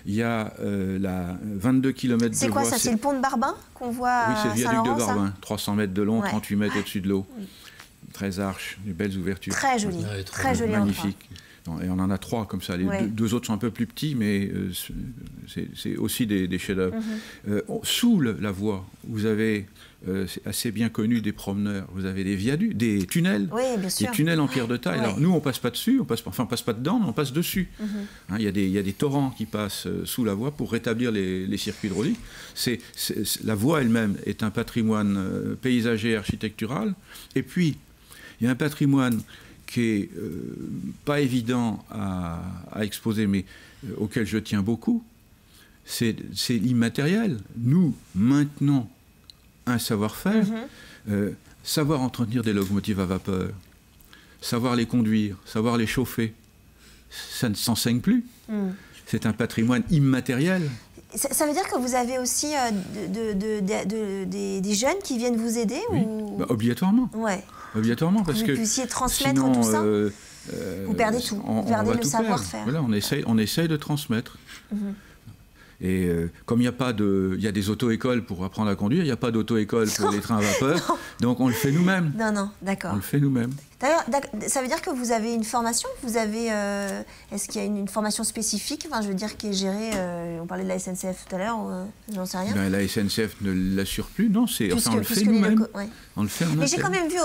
Il y a 22 km de voie. C'est quoi ça? C'est le pont de Barbin qu'on voit? Oui, c'est le viaduc de Barbin. 300 mètres de long, 38 mètres au-dessus de l'eau. 13 arches, des belles ouvertures. Très joli. Très joli. Magnifique. Et on en a 3 comme ça. Les deux autres sont un peu plus petits, mais c'est aussi des chefs-d'œuvre. Sous la voie, vous avez, c'est assez bien connu des promeneurs, vous avez des viaducs, des tunnels, des tunnels en pierre de taille. Alors nous, on passe pas dessus, on passe pas dedans, mais on passe dessus. Il y a des torrents qui passent sous la voie pour rétablir les circuits hydrauliques. La voie elle-même est un patrimoine paysager et architectural. Et puis, il y a un patrimoine qui est pas évident à exposer, mais auquel je tiens beaucoup, c'est l'immatériel. Nous maintenons un savoir-faire, savoir entretenir des locomotives à vapeur, savoir les conduire, savoir les chauffer, ça ne s'enseigne plus. C'est un patrimoine immatériel. Ça veut dire que vous avez aussi des jeunes qui viennent vous aider? Ou... obligatoirement. Obligatoirement, parce que vous puissiez transmettre sinon, tout ça, vous perdez tout, vous perdez le savoir-faire. Voilà, on essaye de transmettre. Et comme il y a des auto-écoles pour apprendre à conduire, il n'y a pas d'auto-école pour les trains à vapeur, donc on le fait nous-mêmes. Non, d'accord. On le fait nous-mêmes. D'ailleurs, ça veut dire que vous avez une formation? Est-ce qu'il y a une formation spécifique, je veux dire, qui est gérée, on parlait de la SNCF tout à l'heure, j'en sais rien. La SNCF ne l'assure plus, non, on le fait nous-mêmes. On le fait en interne. Mais j'ai quand même vu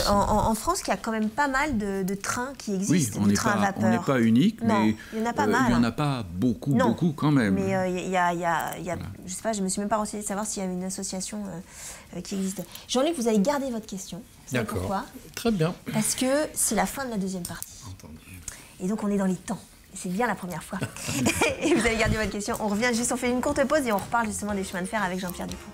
en France qu'il y a quand même pas mal de trains qui existent, de trains à vapeur. On n'est pas unique, mais il y en a pas mal. Il n'y en a pas beaucoup quand même. Mais je sais pas, je me suis même pas renseignée de savoir s'il y avait une association qui existe. Jean-Luc, vous allez garder votre question. D'accord. Pourquoi? Très bien. Parce que c'est la fin de la deuxième partie. Entendu. Et donc on est dans les temps. C'est bien la première fois. Et vous allez garder votre question. On revient juste, on fait une courte pause et on reparle justement des chemins de fer avec Jean-Pierre Dupont.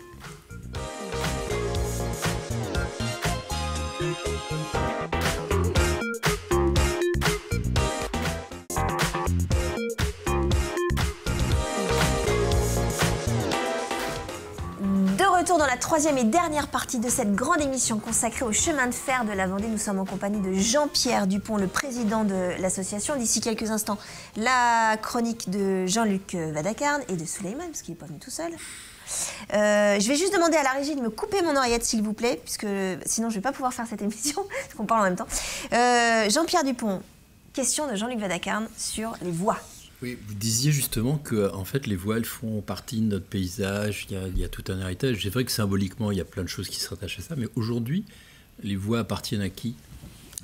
Retour dans la troisième et dernière partie de cette grande émission consacrée au chemin de fer de la Vendée. Nous sommes en compagnie de Jean-Pierre Dupont, le président de l'association. D'ici quelques instants, la chronique de Jean-Luc Vadacarne et de Souleymane, parce qu'il n'est pas venu tout seul. Je vais juste demander à la régie de me couper mon oreillette, s'il vous plaît, puisque sinon je ne vais pas pouvoir faire cette émission, parce qu'on parle en même temps. Jean-Pierre Question de Jean-Luc Vadacarne sur les voies. Oui, vous disiez justement que en fait, les voiles font partie de notre paysage, il y a tout un héritage. C'est vrai que symboliquement, il y a plein de choses qui se rattachent à ça, mais aujourd'hui, les voies appartiennent à qui?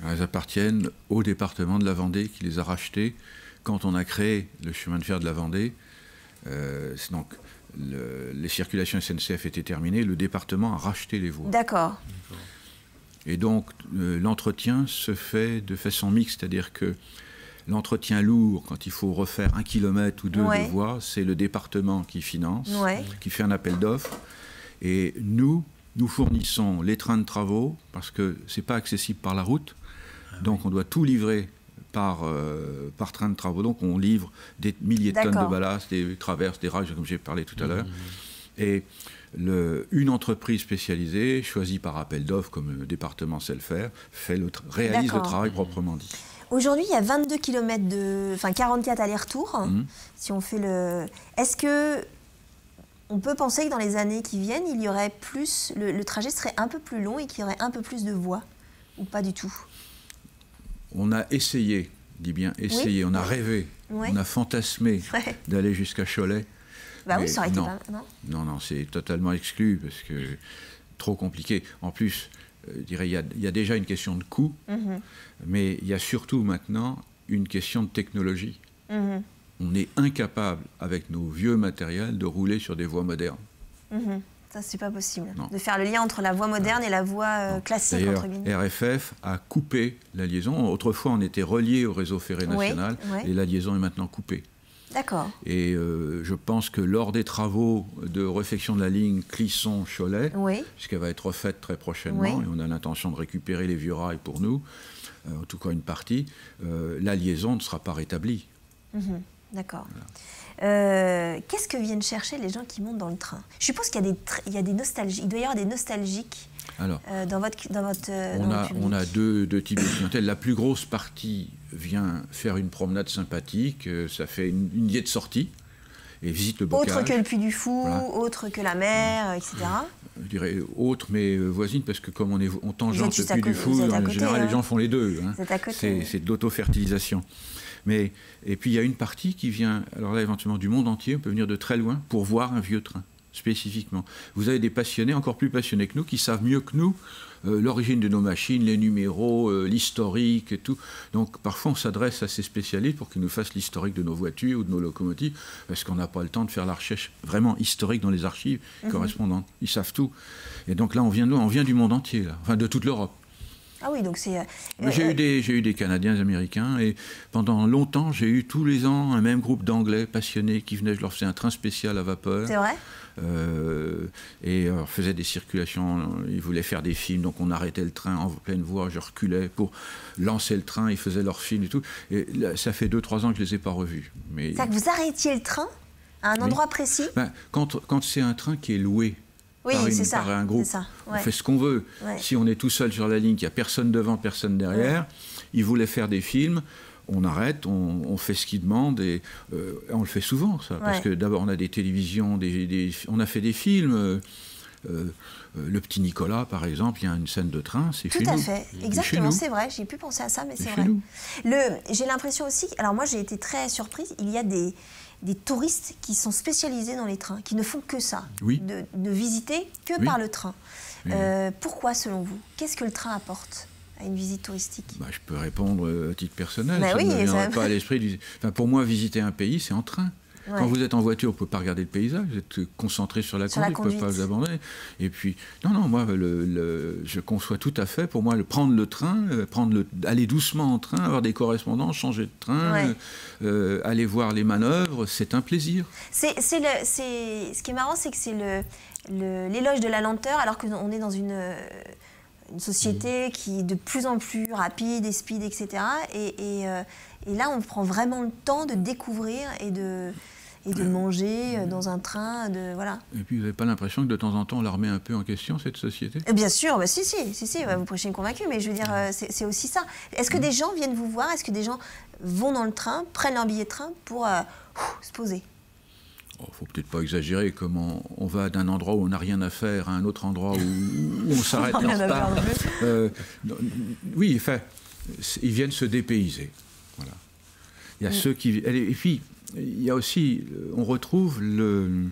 Elles appartiennent au département de la Vendée qui les a rachetées quand on a créé le chemin de fer de la Vendée. Donc, les circulations SNCF étaient terminées, le département a racheté les voies. D'accord. Et donc, l'entretien se fait de façon mixte, c'est-à-dire que l'entretien lourd, quand il faut refaire 1 kilomètre ou 2 de voies, c'est le département qui finance, qui fait un appel d'offres. Et nous fournissons les trains de travaux, parce que ce n'est pas accessible par la route. Donc on doit tout livrer par train de travaux. Donc on livre des milliers de tonnes de ballast, des traverses, des rails, comme j'ai parlé tout à l'heure. Et une entreprise spécialisée, choisie par appel d'offres, comme le département sait le faire, réalise le travail proprement dit. Aujourd'hui, il y a 22 km 44 allers-retours. Si on fait Est-ce que on peut penser que dans les années qui viennent, il y aurait plus, le trajet serait un peu plus long et qu'il y aurait un peu plus de voies, ou pas du tout? On a essayé, dis bien essayé, on a rêvé, on a fantasmé d'aller jusqu'à Cholet. Bah oui, ça aurait été pas... Non, c'est totalement exclu, parce que trop compliqué. En plus, je dirais, il y a déjà une question de coût, mais il y a surtout maintenant une question de technologie. On est incapable, avec nos vieux matériels, de rouler sur des voies modernes. Ça, c'est pas possible. De faire le lien entre la voie moderne et la voie classique, entre guillemets. RFF a coupé la liaison. Autrefois, on était relié au réseau ferré national, et la liaison est maintenant coupée. D'accord. Et je pense que lors des travaux de réfection de la ligne Clisson-Cholet, puisqu'elle va être refaite très prochainement, et on a l'intention de récupérer les vieux rails pour nous, en tout cas une partie, la liaison ne sera pas rétablie. D'accord. Voilà. Qu'est-ce que viennent chercher les gens qui montent dans le train? Je suppose qu'il y a des nostalgiques. Il doit y avoir des nostalgiques. Alors, dans votre on a deux types de clientèle. La plus grosse partie vient faire une promenade sympathique. Ça fait une idée de sortie et visite le bocage. Autre que le Puy du Fou, autre que la mer, etc. Je dirais autre, mais voisine, parce que comme on tangente le Puy du Fou, en général, les gens font les deux. C'est de l'auto-fertilisation. Et puis il y a une partie qui vient, alors là éventuellement du monde entier, on peut venir de très loin pour voir un vieux train, spécifiquement. Vous avez des passionnés, encore plus passionnés que nous, qui savent mieux que nous l'origine de nos machines, les numéros, l'historique et tout. Donc parfois on s'adresse à ces spécialistes pour qu'ils nous fassent l'historique de nos voitures ou de nos locomotives, parce qu'on n'a pas le temps de faire la recherche vraiment historique dans les archives correspondantes. Ils savent tout. Et donc là on vient du monde entier, là. Enfin de toute l'Europe. Ah oui, donc c'est... J'ai eu des Canadiens, des Américains, et pendant longtemps, j'ai eu tous les ans un même groupe d'Anglais passionnés qui venaient, je leur faisais un train spécial à vapeur. C'est vrai? Et on faisait des circulations, ils voulaient faire des films, donc on arrêtait le train en pleine voie, je reculais pour lancer le train, ils faisaient leurs films et tout. Et là, ça fait 2-3 ans que je ne les ai pas revus. C'est-à-dire que vous arrêtiez le train à un endroit précis? Quand c'est un train qui est loué, par un groupe. On fait ce qu'on veut. Si on est tout seul sur la ligne, qu'il n'y a personne devant, personne derrière, ils voulaient faire des films, on arrête, on fait ce qu'ils demandent, et on le fait souvent, ça. Parce que d'abord, on a des télévisions, on a fait des films. Le petit Nicolas, par exemple, il y a une scène de train, c'est chez nous. Tout à fait, exactement, c'est vrai, j'ai pu penser à ça, mais c'est vrai. J'ai l'impression aussi, alors moi j'ai été très surprise, il y a des touristes qui sont spécialisés dans les trains, qui ne font que ça, de visiter que par le train. Pourquoi, selon vous? Qu'est-ce que le train apporte à une visite touristique? Je peux répondre à titre personnel, ça ne me viendrait pas à l'esprit. Pour moi, visiter un pays, c'est en train. Quand vous êtes en voiture, vous ne pouvez pas regarder le paysage, vous êtes concentré sur la conduite, vous ne pouvez pas vous abandonner. Et puis, non, moi, je conçois tout à fait, pour moi, prendre le train, aller doucement en train, avoir des correspondants, changer de train, aller voir les manœuvres, c'est un plaisir. Ce qui est marrant, c'est que c'est l'éloge de la lenteur, alors qu'on est dans une société qui est de plus en plus rapide et speed, etc. Et là, on prend vraiment le temps de découvrir et de manger dans un train, voilà. Et puis, vous n'avez pas l'impression que de temps en temps, on la remet un peu en question, cette société? Bien sûr, si, vous prêchez une convaincue, mais je veux dire, c'est aussi ça. Est-ce que des gens viennent vous voir? Est-ce que des gens vont dans le train, prennent leur billet de train pour se poser? Faut peut-être pas exagérer, comment on va d'un endroit où on n'a rien à faire à un autre endroit où on s'arrête en retard. Oui, enfin, ils viennent se dépayser. Voilà. Il y a ceux qui... Et puis, il y a aussi, on retrouve il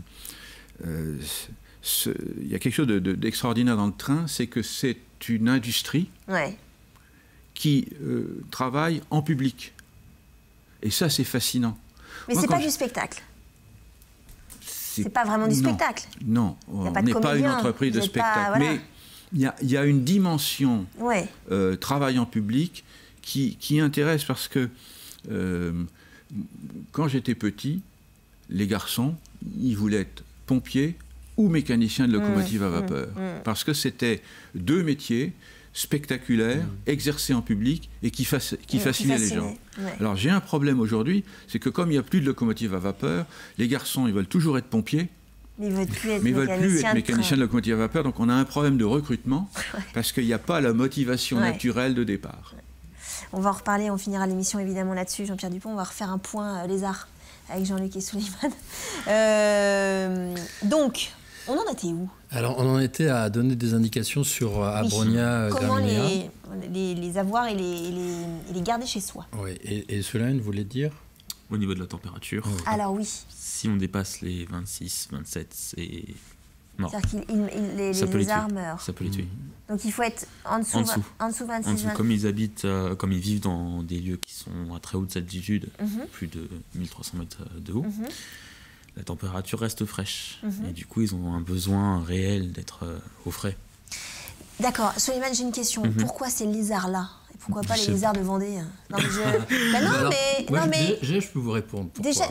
y a quelque chose d'extraordinaire dans le train, c'est que c'est une industrie qui travaille en public. Et ça, c'est fascinant. Mais c'est pas du spectacle. C'est pas vraiment du spectacle. Non, on n'est pas une entreprise de spectacle. Mais il y a une dimension travail en public qui intéresse, parce que quand j'étais petit, les garçons, ils voulaient être pompiers ou mécaniciens de locomotive à vapeur. Parce que c'était 2 métiers spectaculaires, exercés en public et qui fascinaient les gens. Ouais. Alors j'ai un problème aujourd'hui, c'est que comme il n'y a plus de locomotive à vapeur, les garçons, ils veulent toujours être pompiers, mais ils ne veulent plus être mécaniciens de locomotive à vapeur. Donc on a un problème de recrutement parce qu'il n'y a pas la motivation naturelle de départ. On va en reparler, on finira l'émission évidemment là-dessus, Jean-Pierre Dupont. On va refaire un point lézard avec Jean-Luc et Souleymane. Donc, on en était où? Alors, on en était à donner des indications sur Abronia graminea. Comment les avoir et les garder chez soi. Oui, et Souleymane voulait dire? Au niveau de la température. Alors oui. Si on dépasse les 26, 27, c'est mort. C'est-à-dire que les lézards meurent. Ça peut les tuer. Donc il faut être en dessous 26, 27. Comme ils habitent, comme ils vivent dans des lieux qui sont à très haute altitude, plus de 1300 mètres de haut, la température reste fraîche. Et du coup, ils ont un besoin réel d'être au frais. D'accord. Souleymane, j'ai une question. Pourquoi ces lézards-là? Et pourquoi pas les lézards de Vendée? Non, mais je peux vous répondre. Déjà,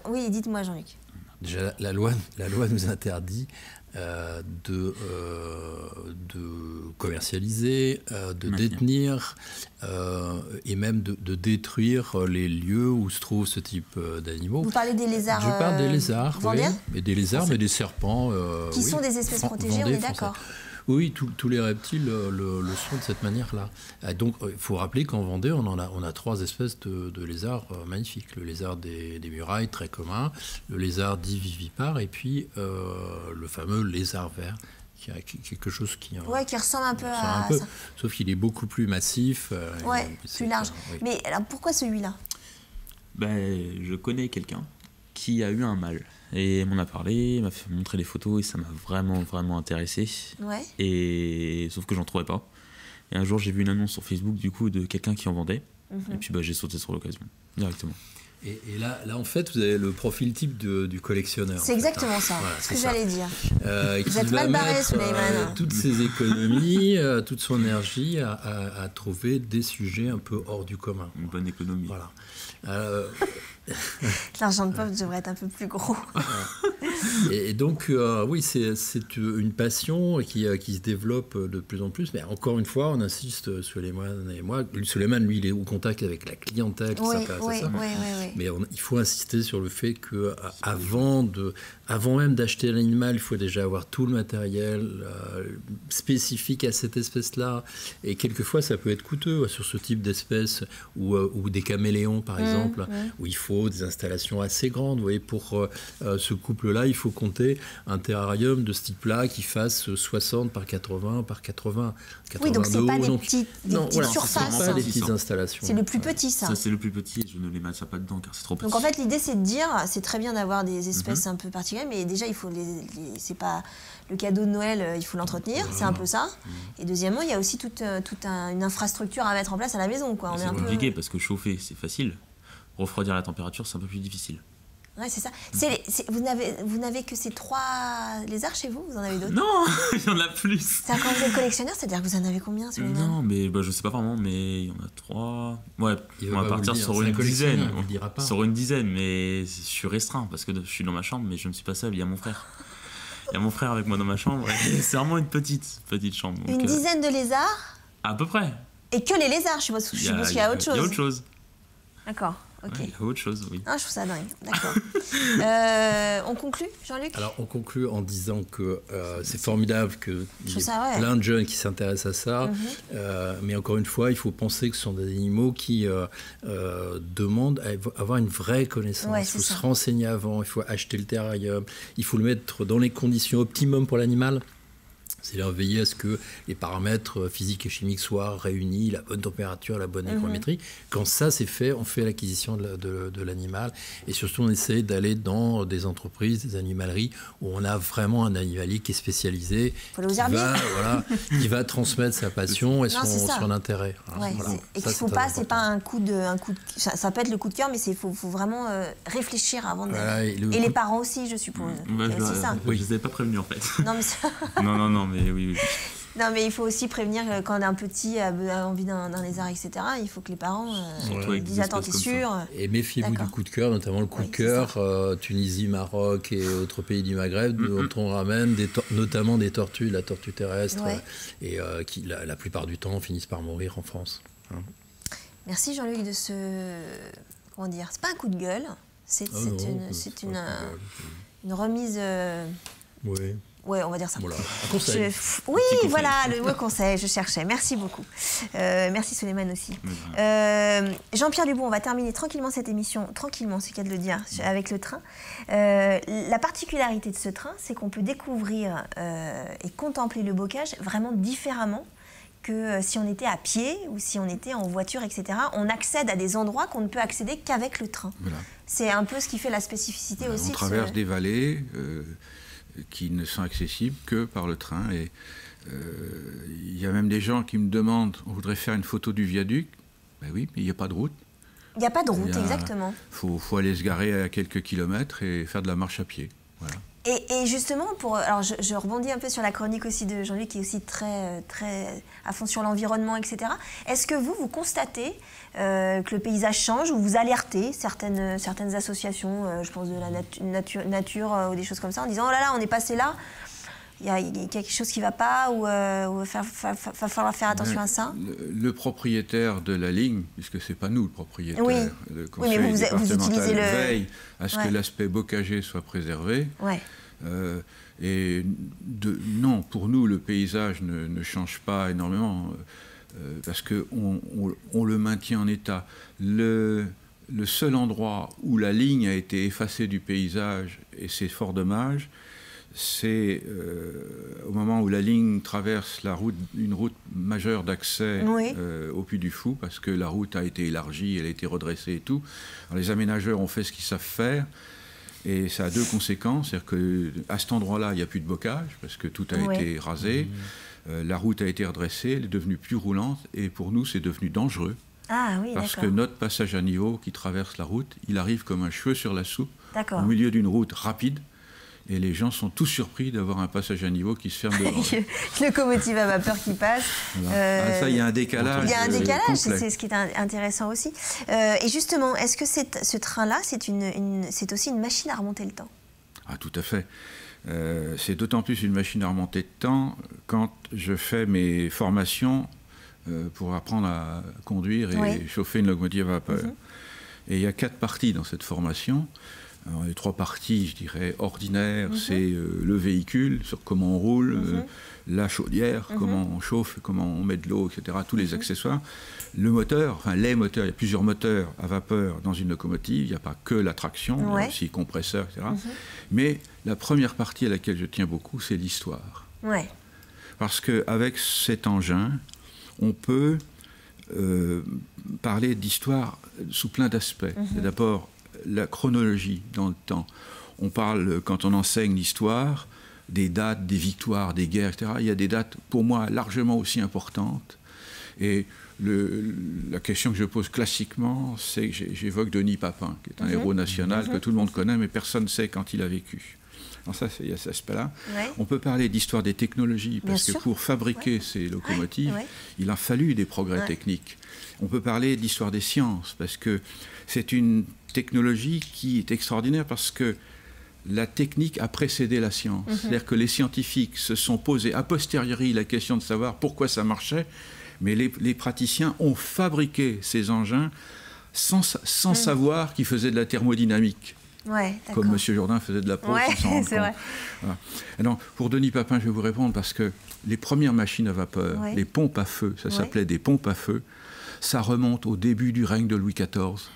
oui, dites-moi, Jean-Luc. Déjà, la loi nous interdit de commercialiser, de détenir et même de détruire les lieux où se trouvent ce type d'animaux. Vous parlez des lézards? Je parle des lézards, oui, mais des lézards, mais des serpents. Qui sont des espèces protégées, on est d'accord. Oui, tous les reptiles le sont de cette manière-là. Donc, il faut rappeler qu'en Vendée, on a 3 espèces de lézards magnifiques. Le lézard des murailles, très commun, le lézard dit vivipare, et puis le fameux lézard vert, qui a quelque chose qui ressemble un peu à ça. Sauf qu'il est beaucoup plus massif. Plus large. Mais alors, pourquoi celui-là? Je connais quelqu'un qui a eu un mâle. Et m'en a parlé, m'a fait montrer les photos et ça m'a vraiment, vraiment intéressé. Ouais. Et sauf que j'en trouvais pas. Et un jour, j'ai vu une annonce sur Facebook du coup de quelqu'un qui en vendait. Et puis j'ai sauté sur l'occasion directement. Et là, en fait, vous avez le profil type du collectionneur. C'est exactement ça, voilà, ce que j'allais dire. Vous êtes mal barré, Souleymane. Toutes ses économies, toute son énergie à trouver des sujets un peu hors du commun. Une bonne économie. Voilà. L'argent de poche devrait être un peu plus gros. Et donc, oui, c'est une passion qui se développe de plus en plus. Mais encore une fois, on insiste, Souleymane et moi. Souleymane, lui, il est au contact avec la clientèle qui s'intéresse à ça. Oui. Mais il faut insister sur le fait qu'avant même d'acheter l'animal, il faut déjà avoir tout le matériel spécifique à cette espèce-là. Et quelquefois, ça peut être coûteux sur ce type d'espèce ou des caméléons, par exemple, où il faut des installations assez grandes. Vous voyez, pour ce couple-là, il faut compter un terrarium de ce type-là qui fasse 60 par 80 par 80. Oui, donc c'est pas des petites surfaces. C'est pas des petites installations. C'est le plus petit, ça. Ça, c'est le plus petit. Je ne les mets pas dedans car c'est trop petit. Donc en fait, l'idée, c'est de dire, c'est très bien d'avoir des espèces un peu particulières, mais déjà, il faut c'est pas le cadeau de Noël, il faut l'entretenir, c'est un peu ça. Et deuxièmement, il y a aussi toute une infrastructure à mettre en place à la maison, quoi. C'est compliqué parce que chauffer, c'est facile. Refroidir la température, c'est un peu plus difficile. Ouais, c'est ça. Vous n'avez que ces 3 lézards chez vous? Vous en avez d'autres? Non, il y en a plus. C'est quand vous êtes collectionneur, c'est-à-dire que vous en avez combien, celui-là? Non, mais je sais pas vraiment, mais il y en a 3. Ouais, on va partir sur une dizaine. On le dira pas. Sur une dizaine, mais je suis restreint parce que je suis dans ma chambre, mais je ne suis pas seul, il y a mon frère. Il y a mon frère avec moi dans ma chambre. C'est vraiment une petite chambre. Donc, une dizaine de lézards? À peu près. Et que les lézards, je suppose qu'il y a autre chose. Il y a autre chose. D'accord. Ok. Ouais, il y a autre chose, oui. Ah, je trouve ça dingue. D'accord. On conclut, Jean-Luc? Alors, on conclut en disant que c'est formidable qu'il y ait plein de jeunes qui s'intéressent à ça. Mais encore une fois, il faut penser que ce sont des animaux qui demandent à avoir une vraie connaissance. Il faut se renseigner avant, il faut acheter le terrarium, il faut le mettre dans les conditions optimum pour l'animal. C'est-à-dire veiller à ce que les paramètres physiques et chimiques soient réunis, la bonne température, la bonne hygrométrie. Quand ça c'est fait, on fait l'acquisition de l'animal. Et surtout, on essaie d'aller dans des entreprises, des animaleries, où on a vraiment un animalier qui est spécialisé, qui va transmettre sa passion et son intérêt. Ouais, voilà. Et qu'il faut pas, c'est pas un coup de ça peut être le coup de cœur, mais il faut vraiment réfléchir avant de... et les parents aussi, je suppose. Je les avais pas prévenus, en fait. Non, mais non, mais oui. Non, mais il faut aussi prévenir quand un petit a envie d'un lézard, etc. Il faut que les parents disent attends, t'es sûr? Et méfiez-vous du coup de cœur, notamment le coup de cœur. Tunisie, Maroc et autres pays du Maghreb, dont on ramène notamment des tortues, la tortue terrestre, et qui la plupart du temps finissent par mourir en France. Hein. Merci Jean-Luc de ce... Comment dire? C'est pas un coup de gueule, c'est une remise... Oui. Ouais, on va dire ça. Voilà. Un conseil. Oui, voilà, le mot conseil, je cherchais. Merci beaucoup. Merci Souleymane aussi. Jean-Pierre Dubon, on va terminer tranquillement cette émission, tranquillement, c'est le cas de le dire, avec le train. La particularité de ce train, c'est qu'on peut découvrir et contempler le bocage vraiment différemment que si on était à pied ou si on était en voiture, etc. On accède à des endroits qu'on ne peut accéder qu'avec le train. Voilà. C'est un peu ce qui fait la spécificité aussi. On traverse des vallées qui ne sont accessibles que par le train. Et il y a même des gens qui me demandent, on voudrait faire une photo du viaduc. Ben oui, mais il n'y a pas de route. Il n'y a pas de route, exactement. Il faut aller se garer à quelques kilomètres et faire de la marche à pied. Voilà. Et justement, alors je rebondis un peu sur la chronique aussi de Jean-Luc, qui est aussi très à fond sur l'environnement, etc. Est-ce que vous constatez que le paysage change, ou vous alertez certaines associations, je pense de la nature ou des choses comme ça, en disant « Oh là là, on est passé là, il y a quelque chose qui ne va pas, ou va falloir faire attention à ça ». Le propriétaire de la ligne, puisque ce n'est pas nous le propriétaire, le conseil mais vous utilisez veille à ce que l'aspect bocager soit préservé. Ouais. Non, pour nous, le paysage ne change pas énormément, parce qu'on le maintient en état. Le seul endroit où la ligne a été effacée du paysage, et c'est fort dommage, c'est au moment où la ligne traverse une route majeure d'accès au Puy du Fou, parce que la route a été élargie, elle a été redressée et tout. Alors, les aménageurs ont fait ce qu'ils savent faire, et ça a deux conséquences. C'est-à-dire qu'à cet endroit-là, il n'y a plus de bocage, parce que tout a été rasé. La route a été redressée, elle est devenue plus roulante, et pour nous, c'est devenu dangereux. Ah, oui, parce que notre passage à niveau qui traverse la route, il arrive comme un cheveu sur la soupe, au milieu d'une route rapide. Et les gens sont tous surpris d'avoir un passage à niveau qui se ferme devant eux. Une locomotive à vapeur qui passe. Voilà. Ça, il y a un décalage. Il y a un décalage, c'est ce qui est intéressant aussi. Et justement, est-ce que ce train-là, c'est aussi une machine à remonter le temps? Ah, tout à fait. C'est d'autant plus une machine à remonter le temps quand je fais mes formations pour apprendre à conduire et chauffer une locomotive à vapeur. Et il y a 4 parties dans cette formation. Alors, les 3 parties, je dirais, ordinaires, c'est le véhicule, sur comment on roule, la chaudière, comment on chauffe, comment on met de l'eau, etc., tous les accessoires. Le moteur, enfin les moteurs, il y a plusieurs moteurs à vapeur dans une locomotive, il n'y a pas que la traction, il y a aussi compresseur, etc. Mais la première partie à laquelle je tiens beaucoup, c'est l'histoire. Parce qu'avec cet engin, on peut parler d'histoire sous plein d'aspects. D'abord, la chronologie dans le temps. On parle, quand on enseigne l'histoire, des dates, des victoires, des guerres, etc. Il y a des dates, pour moi, largement aussi importantes. Et la question que je pose classiquement, c'est que j'évoque Denis Papin, qui est un héros national que tout le monde connaît, mais personne ne sait quand il a vécu. Alors ça, il y a cet aspect-là. On peut parler d'histoire des technologies, parce que pour fabriquer ces locomotives, il a fallu des progrès techniques. On peut parler d'histoire des sciences, parce que c'est une technologie qui est extraordinaire, parce que la technique a précédé la science. C'est-à-dire que les scientifiques se sont posés a posteriori la question de savoir pourquoi ça marchait, mais les praticiens ont fabriqué ces engins sans savoir qu'ils faisaient de la thermodynamique. Comme M. Jourdain faisait de la pause sans s'en rendre compte. Voilà. Alors, pour Denis Papin, je vais vous répondre, parce que les premières machines à vapeur, les pompes à feu, ça s'appelait des pompes à feu, ça remonte au début du règne de Louis XIV.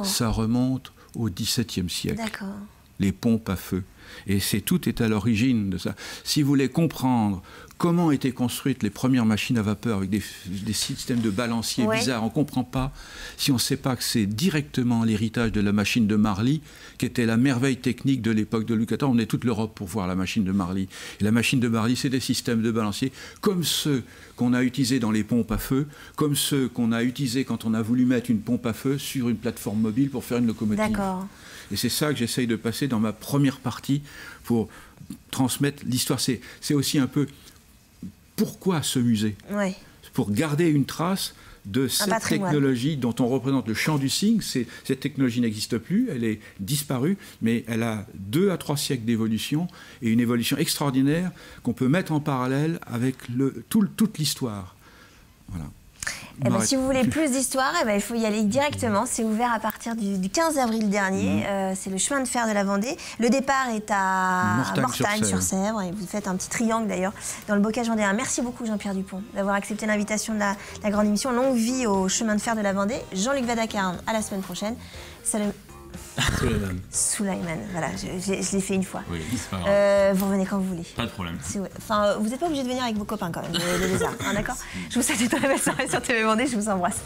Ça remonte au XVIIe siècle. Les pompes à feu. Et tout est à l'origine de ça. Si vous voulez comprendre comment étaient construites les premières machines à vapeur avec des systèmes de balanciers bizarres, on ne comprend pas si on ne sait pas que c'est directement l'héritage de la machine de Marly, qui était la merveille technique de l'époque de Louis XIV. On est toute l'Europe pour voir la machine de Marly. Et la machine de Marly, c'est des systèmes de balanciers comme ceux qu'on a utilisés dans les pompes à feu, comme ceux qu'on a utilisés quand on a voulu mettre une pompe à feu sur une plateforme mobile pour faire une locomotive. Et c'est ça que j'essaye de passer dans ma première partie pour transmettre l'histoire. C'est aussi un peu pourquoi ce musée? Pour garder une trace de cette technologie dont on représente le champ du cygne. Cette technologie n'existe plus, elle est disparue, mais elle a 2 à 3 siècles d'évolution, et une évolution extraordinaire qu'on peut mettre en parallèle avec toute l'histoire. Voilà. Eh ben, si vous voulez plus d'histoire, eh ben, il faut y aller directement. C'est ouvert à partir du 15 avril dernier. C'est le chemin de fer de la Vendée. Le départ est à Mortagne-sur-Sèvre. Et vous faites un petit triangle d'ailleurs dans le bocage vendéen. Merci beaucoup Jean-Pierre Dupont d'avoir accepté l'invitation de la grande émission. Longue vie au chemin de fer de la Vendée. Jean-Luc Vadacarne, à la semaine prochaine. Souleyman, voilà, je l'ai fait une fois. Oui, c'est pas grave. Vous revenez quand vous voulez. Pas de problème. Enfin, vous n'êtes pas obligé de venir avec vos copains quand même, les lézards, hein, d'accord? Je vous souhaite une très belle soirée sur TV Vendée, je vous embrasse.